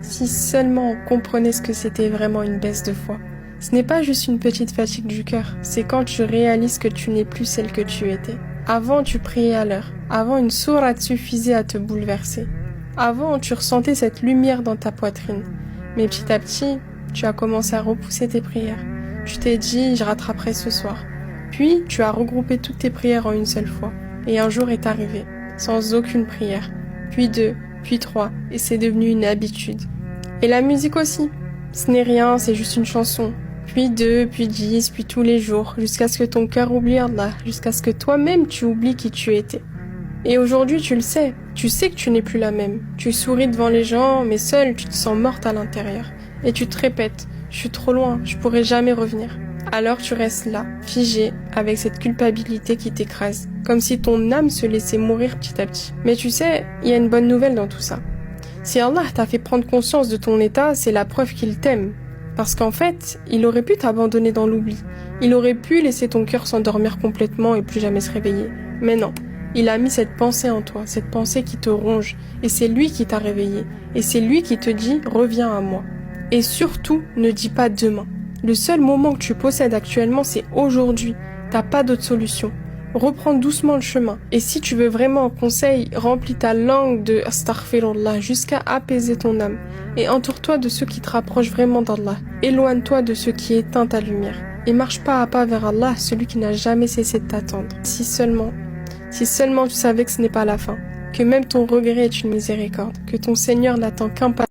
Si seulement on comprenait ce que c'était vraiment une baisse de foi. Ce n'est pas juste une petite fatigue du cœur, c'est quand tu réalises que tu n'es plus celle que tu étais. Avant, tu priais à l'heure. Avant, une sourate suffisait à te bouleverser. Avant, tu ressentais cette lumière dans ta poitrine. Mais petit à petit, tu as commencé à repousser tes prières. Tu t'es dit, je rattraperai ce soir. Puis, tu as regroupé toutes tes prières en une seule fois. Et un jour est arrivé, sans aucune prière. Puis 2, puis 3, et c'est devenu une habitude. Et la musique aussi. Ce n'est rien, c'est juste une chanson. Puis 2, puis 10, puis tous les jours, jusqu'à ce que ton cœur oublie Allah, jusqu'à ce que toi-même tu oublies qui tu étais. Et aujourd'hui tu le sais, tu sais que tu n'es plus la même. Tu souris devant les gens, mais seule tu te sens morte à l'intérieur. Et tu te répètes, je suis trop loin, je pourrai jamais revenir. Alors tu restes là, figé, avec cette culpabilité qui t'écrase, comme si ton âme se laissait mourir petit à petit. Mais tu sais, il y a une bonne nouvelle dans tout ça. Si Allah t'a fait prendre conscience de ton état, c'est la preuve qu'il t'aime. Parce qu'en fait, il aurait pu t'abandonner dans l'oubli. Il aurait pu laisser ton cœur s'endormir complètement et plus jamais se réveiller. Mais non, il a mis cette pensée en toi, cette pensée qui te ronge. Et c'est lui qui t'a réveillé. Et c'est lui qui te dit « reviens à moi ». Et surtout, ne dis pas demain. Le seul moment que tu possèdes actuellement, c'est aujourd'hui. T'as pas d'autre solution. Reprends doucement le chemin. Et si tu veux vraiment un conseil, remplis ta langue de astaghfirullah jusqu'à apaiser ton âme. Et entoure-toi de ceux qui te rapprochent vraiment d'Allah. Éloigne-toi de ceux qui éteignent ta lumière. Et marche pas à pas vers Allah, celui qui n'a jamais cessé de t'attendre. Si seulement tu savais que ce n'est pas la fin. Que même ton regret est une miséricorde. Que ton Seigneur n'attend qu'un pas.